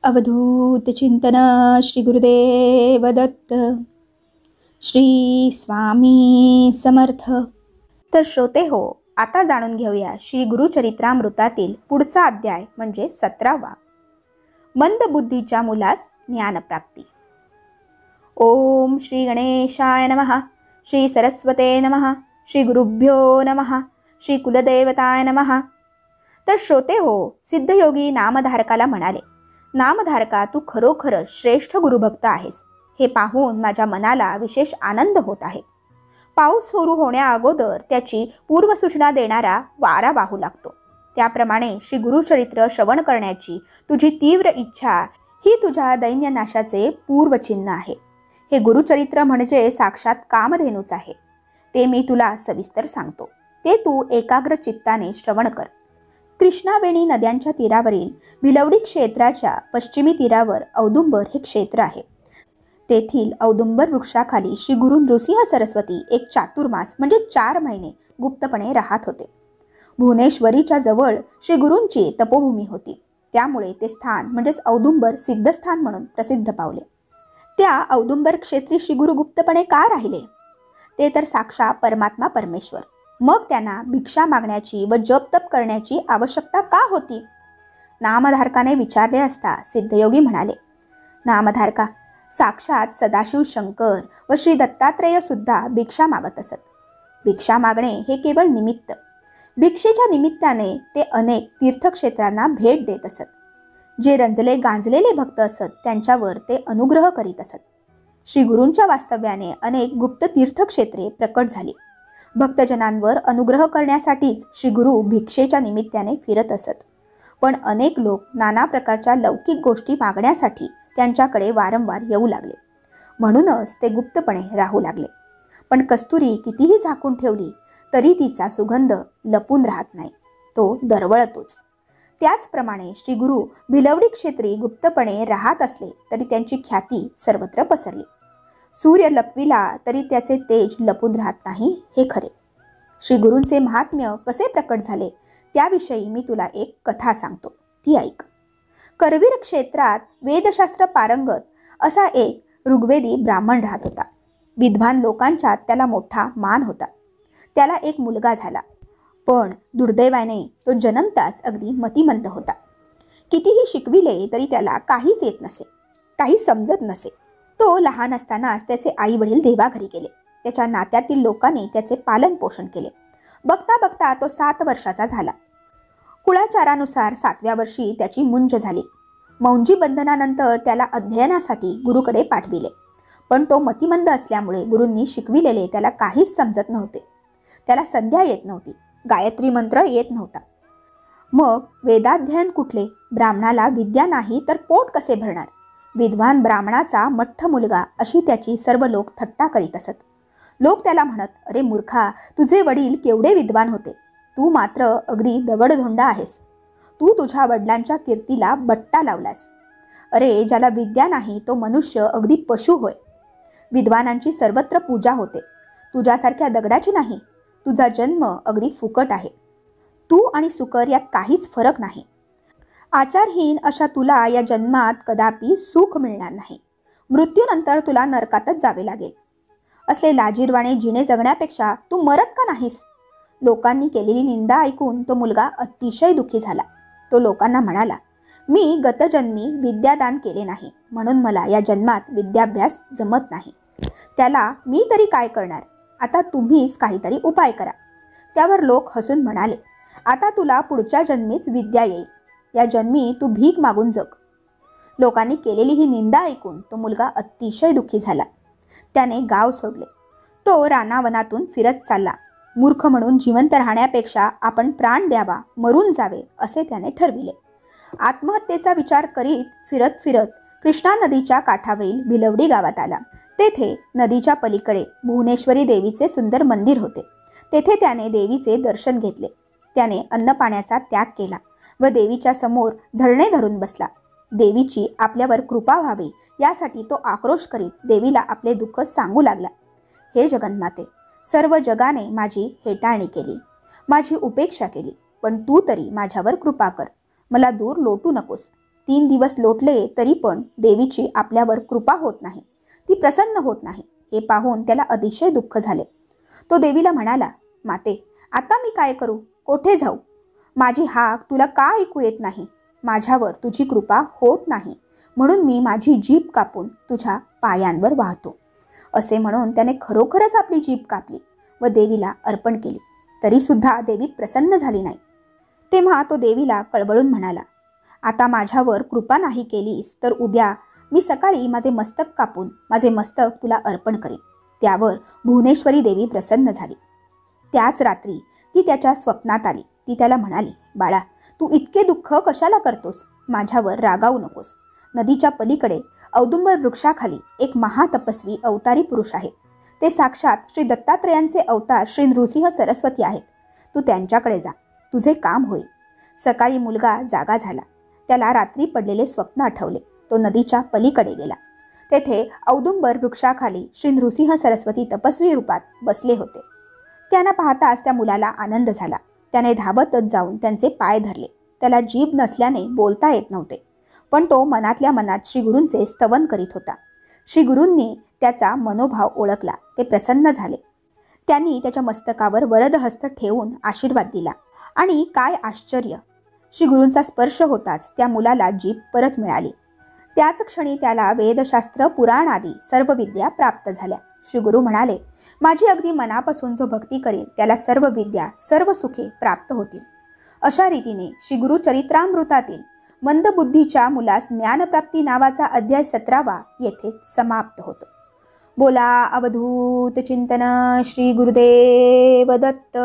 अवधूत चिंतन श्री गुरुदेव दत्त. श्री स्वामी समर्थ. तर श्रोते हो, आता जाणून घेऊया श्री गुरुचरित्रामृतातील पुढचा अध्याय म्हणजे 17वा. मंदबुद्धीच्या मुलास ज्ञानप्राप्ती. ओम श्री गणेशाय नमः. श्री सरस्वते नमः. श्री गुरुभ्यो नमः. श्री कुलदेवताय नमः. तर श्रोते हो, सिद्धयोगी नामधारकाला म्हणाले, नामधारका, तू खरोखरच श्रेष्ठ गुरुभक्त आहेस. हे पाहून माझ्या मनाला विशेष आनंद होत आहे. पाऊस सुरू होण्या अगोदर त्याची पूर्वसूचना देणारा वारा वाहू लागतो, त्याप्रमाणे श्री गुरुचरित्र श्रवण करण्याची तुझी तीव्र इच्छा ही तुझ्या दैन्यनाशाचे पूर्वचिन्ह आहे. हे गुरुचरित्र म्हणजे साक्षात कामधेनूच आहे. ते मी तुला सविस्तर सांगतो, ते तू एकाग्र चित्ताने श्रवण कर. कृष्णावेणी नद्यांच्या तीरावरील भिलवडी क्षेत्राच्या पश्चिमी तीरावर औदुंबर हे क्षेत्र आहे. तेथील औदुंबर वृक्षाखाली श्री गुरु नृसिंह सरस्वती एक चातुर्मास म्हणजे 4 महिने गुप्तपणे राहत होते. भुवनेश्वरीच्या जवळ श्री गुरूंची तपोभूमी होती, त्यामुळे ते स्थान म्हणजेच औदुंबर सिद्धस्थान म्हणून प्रसिद्ध पावले. त्या औदुंबर क्षेत्री श्री गुरु गुप्तपणे का राहिले? ते तर साक्षात परमात्मा परमेश्वर. मग त्यांना भिक्षा मागण्याची व जप-तप करण्याची आवश्यकता का होती? नामधारकाने विचारले असता सिद्धयोगी म्हणाले, नामधारका, साक्षात सदाशिव शंकर व श्री दत्तात्रेय सुद्धा भिक्षा मागत असत. भिक्षा मागणे हे केवळ निमित्त. भिक्षेच्या निमित्ताने ते अनेक तीर्थक्षेत्रांना भेट देत असत. जे रंजले गांजलेले भक्त असत त्यांच्यावर ते अनुग्रह करीत असत. श्री गुरूंच्या वास्तव्याने अनेक गुप्त तीर्थक्षेत्रे प्रकट झाली. भक्तजनांवर अनुग्रह करण्यासाठीच श्री गुरु भिक्षेच्या निमित्ताने फिरत असत. पण अनेक लोक नाना प्रकारच्या लौकिक गोष्टी मागण्यासाठी त्यांच्याकडे वारंवार येऊ लागले, म्हणूनच ते गुप्तपणे राहू लागले. पण कस्तुरी कितीही झाकून ठेवली तरी तिचा सुगंध लपून राहत नाही, तो दरवळतोच. त्याचप्रमाणे श्री गुरु भिलवडी क्षेत्री गुप्तपणे राहत असले तरी त्यांची ख्याती सर्वत्र पसरली. सूर्य लपविला तरी त्याचे तेज लपून राहत नाही, हे खरे. श्री गुरूंचे महात्म्य कसे प्रकट झाले त्याविषयी मी तुला एक कथा सांगतो, ती ऐक. करवीर क्षेत्रात वेदशास्त्र पारंगत असा एक ऋग्वेदी ब्राह्मण राहत होता. विद्वान लोकांच्यात त्याला मोठा मान होता. त्याला एक मुलगा झाला, पण दुर्दैवाने तो जन्मताच अगदी मतिमंद होता. कितीही शिकविले तरी त्याला काहीच येत नसे, काही समजत नसे. तो लहान असतानाच त्याचे आई वडील देवाघरी गेले. त्याच्या नात्यातील लोकांनी त्याचे पालन पोषण केले. बघता बघता तो 7 वर्षाचा झाला. कुळाचारानुसार 7व्या वर्षी त्याची मुंज झाली. मौंजी बंधनानंतर त्याला अध्ययनासाठी गुरुकडे पाठविले, पण तो मतिमंद असल्यामुळे गुरूंनी शिकविलेले त्याला काहीच समजत नव्हते. त्याला संध्या येत नव्हती, गायत्री मंत्र येत नव्हता. मग वेदाध्ययन कुठले? ब्राह्मणाला विद्या नाही तर पोट कसे भरणार? विद्वान ब्राह्मणाचा मठ्ठ मुलगा अशी त्याची सर्व लोक थट्टा करीत असत. लोक त्याला म्हणत, अरे मूर्खा, तुझे वडील केवढे विद्वान होते, तू मात्र अगदी दगडधोंडा आहेस. तू तुझ्या वडिलांच्या कीर्तीला बट्टा लावलास. अरे, ज्याला विद्या नाही तो मनुष्य अगदी पशु होय. विद्वानांची सर्वत्र पूजा होते, तुझ्यासारख्या दगडाची नाही. तुझा जन्म अगदी फुकट आहे. तू आणि सुकर यात काहीच फरक नाही. आचारहीन अशा तुला या जन्मात कदापि सुख मिळणार नाही. मृत्यूनंतर तुला नरकातच जावे लागेल. असले लाजीरवाणे जिणे जगण्यापेक्षा तू मरत का नाहीस? लोकांनी केलेली निंदा ऐकून तो मुलगा अतिशय दुःखी झाला. तो लोकांना म्हणाला, मी गतजन्मी विद्यादान केले नाही, म्हणून मला या जन्मात विद्याभ्यास जमत नाही. त्याला मी तरी काय करणार? आता तुम्हीच काहीतरी उपाय करा. त्यावर लोक हसून म्हणाले, आता तुला पुढच्या जन्मीच विद्या येईल. या जन्मी तू भीक मागून जग. लोकांनी केलेली ही निंदा ऐकून तो मुलगा अतिशय दुःखी झाला. त्याने गाव सोडले. तो रानावनातून फिरत चालला. मूर्ख म्हणून जिवंत राहण्यापेक्षा आपण प्राण द्यावा, मरून जावे असे त्याने ठरविले. आत्महत्येचा विचार करीत फिरत फिरत कृष्णा नदीच्या काठावरील भिलवडी गावात आला. तेथे नदीच्या पलीकडे भुवनेश्वरी देवीचे सुंदर मंदिर होते. तेथे त्याने देवीचे दर्शन घेतले. त्याने अन्नपाण्याचा त्याग केला व देवीच्या समोर धरणे धरून बसला. देवीची आपल्यावर कृपा व्हावी यासाठी तो आक्रोश करीत देवीला आपले दुःख सांगू लागला. हे जगन्माते, सर्व जगाने माझी हेटाळणी केली, माझी उपेक्षा केली, पण तू तरी माझ्यावर कृपा कर. मला दूर लोटू नकोस. 3 दिवस लोटले तरी पण देवीची आपल्यावर कृपा होत नाही, ती प्रसन्न होत नाही. हे पाहून त्याला अतिशय दुःख झाले. तो देवीला म्हणाला, माते, आता मी काय करू, कोठे जाऊ? माझी हाक तुला का ऐकू येत नाही? माझ्यावर तुझी कृपा होत नाही, म्हणून मी माझी जीभ कापून तुझ्या पायांवर वाहतो. असे म्हणून त्याने खरोखरच आपली जीभ कापली व देवीला अर्पण केली. तरी सुद्धा देवी प्रसन्न झाली नाही. तेव्हा तो देवीला कळवळून म्हणाला, आता माझ्यावर कृपा नाही केलीस तर उद्या मी सकाळी माझे मस्तक कापून माझे मस्तक तुला अर्पण करीन. त्यावर भुवनेश्वरी देवी प्रसन्न झाली. त्याच रात्री ती त्याच्या स्वप्नात आली. ती त्याला म्हणाली, बाळा, तू इतके दुःख कशाला करतोस? माझ्यावर रागावू नकोस. नदीच्या पलीकडे औदुंबर वृक्षाखाली एक महातपस्वी अवतारी पुरुष आहेत. ते साक्षात श्री दत्तात्रयांचे अवतार श्री नृसिंह सरस्वती आहेत. तू त्यांच्याकडे जा, तुझे काम होईल. सकाळी मुलगा जागा झाला. त्याला रात्री पडलेले स्वप्न आठवले. तो नदीच्या पलीकडे गेला. तेथे औदुंबर वृक्षाखाली श्री नृसिंह सरस्वती तपस्वी रूपात बसले होते. त्यांना पाहताच त्या मुलाला आनंद झाला. त्याने धावतच जाऊन त्यांचे पाय धरले. त्याला जीभ नसल्याने बोलता येत नव्हते, पण तो मनातल्या मनात श्री गुरूंचे स्तवन करीत होता. श्री गुरूंनी त्याचा मनोभाव ओळखला. ते प्रसन्न झाले. त्यांनी त्याच्या मस्तकावर वरदहस्त ठेवून आशीर्वाद दिला. आणि काय आश्चर्य, श्री गुरूंचा स्पर्श होताच त्या मुलाला जीभ परत मिळाली. त्याच क्षणी त्याला वेदशास्त्र, पुराण आदी सर्व विद्या प्राप्त झाल्या. श्री गुरु म्हणाले, माझी अगदी मनापासून जो भक्ती करेल त्याला सर्व विद्या, सर्व सुखे प्राप्त होतील. अशा रीतीने श्री गुरु चरित्रामृतातील मंदबुद्धीच्या मुलास ज्ञानप्राप्ती नावाचा अध्याय 17वा येथे समाप्त होतो. बोला अवधूत चिंतन श्री गुरुदेव दत्त.